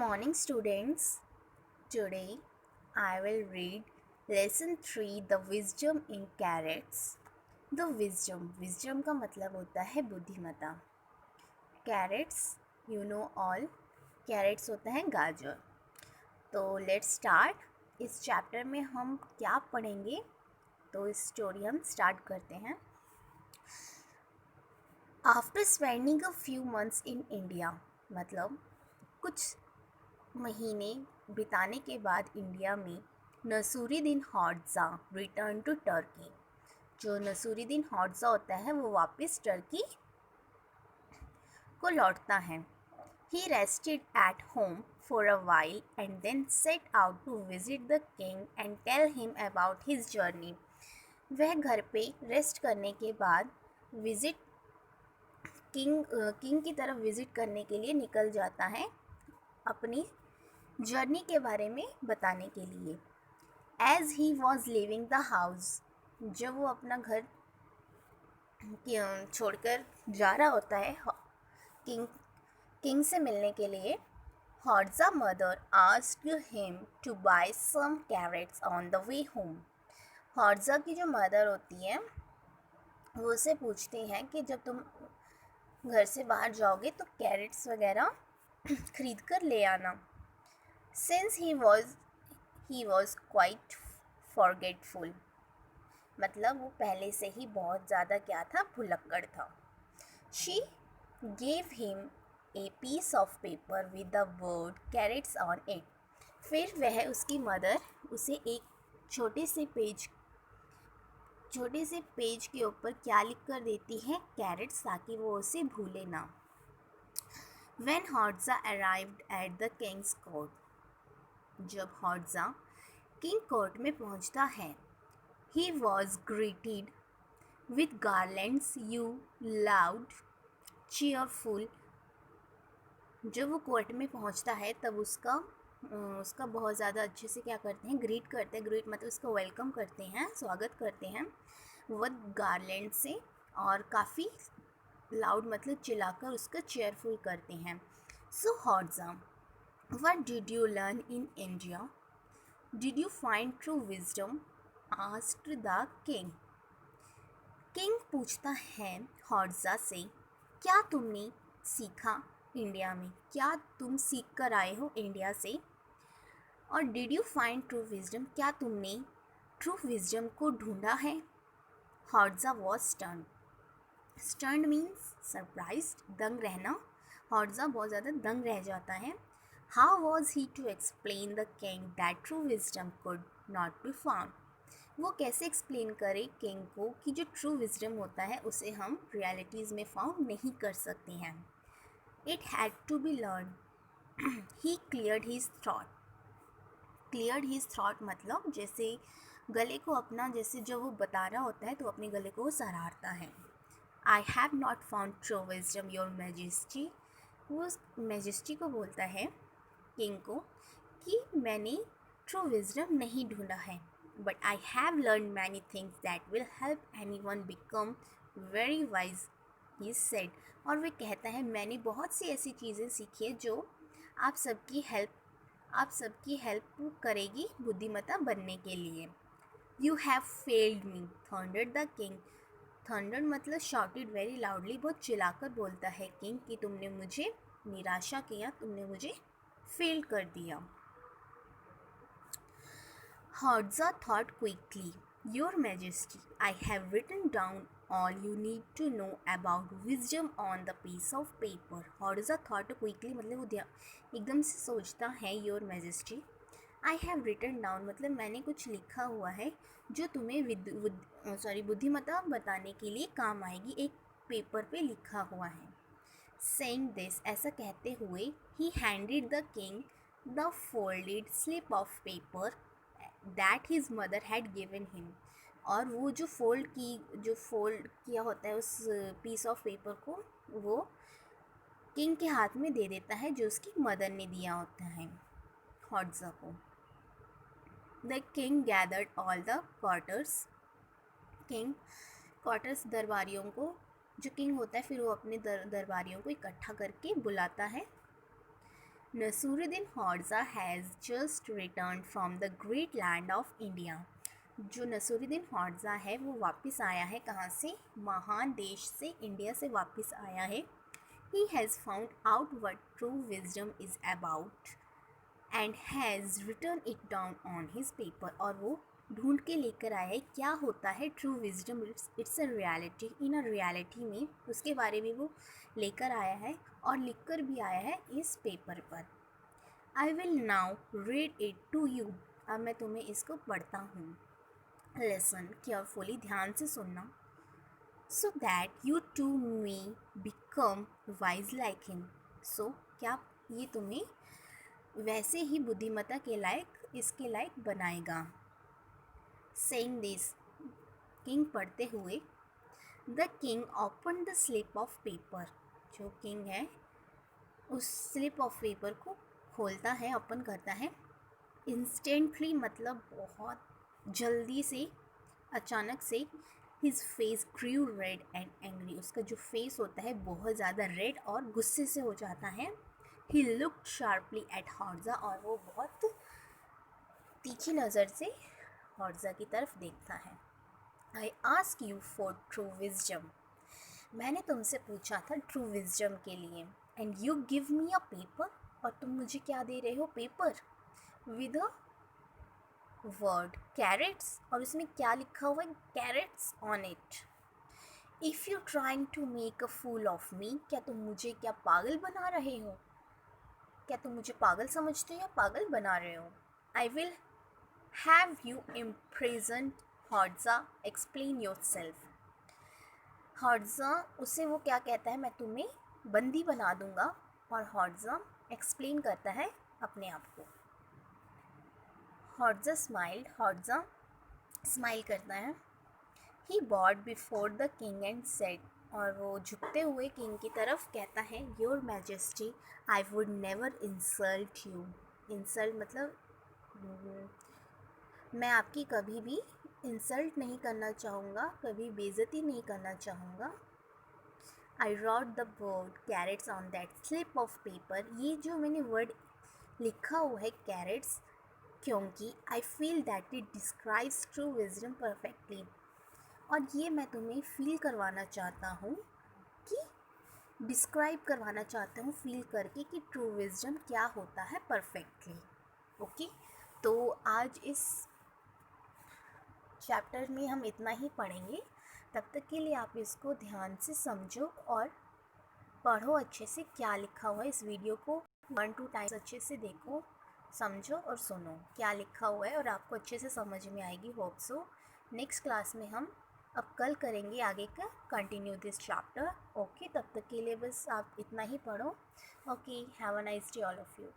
morning, students. Today I will read Lesson 3 The Wisdom in Carrots. The Wisdom का मतलब होता है बुद्धिमत्ता. Carrots, you know all. Carrots होता है गाजर. तो let's start. इस चैप्टर में हम क्या पढ़ेंगे, तो इस स्टोरी हम स्टार्ट करते हैं. After spending a few months in India, मतलब कुछ महीने बिताने के बाद इंडिया में नसूरुद्दीन हौज़ा रिटर्न टू टर्की. जो नसूरुद्दीन हौज़ा होता है वो वापस टर्की को लौटता है. He rested at home for a while and then set out to visit the king and tell him about his journey. वह घर पे रेस्ट करने के बाद किंग की तरफ विज़िट करने के लिए निकल जाता है अपनी जर्नी के बारे में बताने के लिए. As he was living the house, जब वो अपना घर छोड़कर जा रहा होता है किंग से मिलने के लिए, Hodja mother asked him to buy some carrots on the way home. Hodja की जो मदर होती है वो उसे पूछती हैं कि जब तुम घर से बाहर जाओगे तो कैरेट्स वगैरह खरीद कर ले आना. Since he was quite forgetful, मतलब वो पहले से ही बहुत ज़्यादा क्या था, भुलक्कड़ था. She gave him a piece of paper with the word carrots on it. फिर वह उसकी मदर उसे एक छोटे से पेज के ऊपर क्या लिख कर देती है, कैरेट्स, ताकि वो उसे भूले ना. When Hauza arrived at the king's court, जब हौज़ा किंग कोर्ट में पहुंचता है, he was greeted with garlands you loud cheerful. जब वो कोर्ट में पहुंचता है तब उसका बहुत ज़्यादा अच्छे से क्या करते हैं, ग्रीट मतलब उसका वेलकम करते हैं, स्वागत करते हैं विद गार्लैंड से, और काफ़ी लाउड मतलब चिल्लाकर उसका चीयरफुल करते हैं. सो हौज़ा, what did you learn in India? Did you find true wisdom? asked the king. King पूछता है हौज़ा से, क्या तुमने सीखा इंडिया में, क्या तुम सीख कर आए हो इंडिया से? और did you find true wisdom, क्या तुमने ट्रू विजडम को ढूंढा है? Hodja was stern. Stern means surprised, दंग रहना. हौज़ा बहुत ज़्यादा दंग रह जाता है. How was he to explain the king that true wisdom could not be found? वो कैसे एक्सप्लेन करे किंग को कि जो ट्रू विजडम होता है उसे हम रियलिटीज़ में फाउंड नहीं कर सकते हैं. It had to be learned. He cleared his throat. Cleared his throat मतलब जैसे गले को अपना, जैसे जब वो बता रहा होता है तो अपने गले को वो सरारता है. I have not found true wisdom, your majesty. वो उस मैजेस्टी को बोलता है, किंग को, कि मैंने ट्रू विजडम नहीं ढूंढा है, but I have learn many things that will help any one become very wise, he said. और वह कहता है, मैंने बहुत सी ऐसी चीज़ें सीखी है जो आप सबकी हेल्प करेगी बुद्धिमत्ता बनने के लिए. You have failed me, thundered the king. Thundered मतलब शाउटेड वेरी लाउडली, बहुत चिल्लाकर बोलता है किंग कि तुमने मुझे निराशा किया, तुमने मुझे फेल कर दिया. Hodja thought quickly, your majesty, I have written down all you need to know about wisdom on the piece of paper. Hodja thought quickly मतलब वो एकदम से सोचता है, your majesty, I have written down मतलब मैंने कुछ लिखा हुआ है जो तुम्हें बुद्धिमत्ता बताने के लिए काम आएगी, एक पेपर पे लिखा हुआ है. Saying this, ऐसा कहते हुए, he handed the king the folded slip of paper that his mother had given him. और वो जो फोल्ड किया होता है उस पीस ऑफ पेपर को वो किंग के हाथ में दे देता है, जो उसकी मदर ने दिया होता है हौज़ा को. The king gathered all the courtiers. Quarters दरबारियों को, जो किंग होता है फिर वो अपने दरबारियों को इकट्ठा करके बुलाता है. Nasruddin Hodja has just return from the great land of India. जो नसूरुद्दीन हौज़ा है वो वापस आया है कहाँ से? महान देश से, इंडिया से वापस आया है। He has found out what true wisdom is about and has written it down on his paper। और वो ढूंढ के लेकर आया है क्या होता है true wisdom. It's a reality, in a reality में उसके बारे में वो लेकर आया है और लिख कर भी आया है इस पेपर पर। I will now read it to you. अब मैं तुम्हें इसको पढ़ता हूँ। लिसन केयरफुली, ध्यान से सुनना। So that you too may become wise like him। So क्या ये तुम्हें वैसे ही बुद्धिमत्ता के लायक, इसके लायक बनाएगा। Saying this, किंग पढ़ते हुए, The king opened the slip of paper। जो किंग है उस स्लिप ऑफ पेपर को खोलता है, ओपन करता है। इंस्टेंटली मतलब बहुत जल्दी से, अचानक से। His face grew red and angry. उसका जो फेस होता है बहुत ज़्यादा रेड और गुस्से से हो जाता है। He looked sharply at Hodja. और वो बहुत तीखी नज़र से हौज़ा की तरफ देखता है। I ask you for true wisdom. मैंने तुमसे पूछा था ट्रू विजडम के लिए। And you give me a paper. और तुम मुझे क्या दे रहे हो? Paper with a word carrots. और उसमें क्या लिखा हुआ है? Carrots on it. If you trying to make a fool of me. क्या तुम मुझे क्या पागल बना रहे हो? क्या तुम मुझे पागल समझते हो या पागल बना रहे हो? I will have you imprison Hodja, explain yourself. Hodja उसे वो क्या कहता है? मैं तुम्हें बंदी बना दूंगा। और हौज़ा एक्सप्लेन करता है अपने आप को। हौज़ा स्माइल्ड। हौज़ा स्माइल करता है। He bowed before the king and said. और वो झुकते हुए किंग की तरफ कहता है, your majesty I would never insult you. Insult मतलब मैं आपकी कभी भी इंसल्ट नहीं करना चाहूँगा, कभी बेइज्जती नहीं करना चाहूँगा। I wrote the word carrots on that slip of paper. ये जो मैंने वर्ड लिखा हुआ है कैरेट्स, क्योंकि I feel that it describes true wisdom perfectly. और ये मैं तुम्हें फील करवाना चाहता हूँ कि डिस्क्राइब करवाना चाहता हूँ फील करके कि ट्रू विजडम क्या होता है परफेक्टली। ओके, तो आज इस चैप्टर में हम इतना ही पढ़ेंगे। तब तक के लिए आप इसको ध्यान से समझो और पढ़ो अच्छे से क्या लिखा हुआ है। इस वीडियो को 1-2 टाइम्स अच्छे से देखो, समझो और सुनो क्या लिखा हुआ है और आपको अच्छे से समझ में आएगी। Hope so. नेक्स्ट क्लास में हम अब कल करेंगे आगे का कंटिन्यू दिस चैप्टर। ओके, तब तक के लिए बस आप इतना ही पढ़ो। Okay, have a nice day all of you.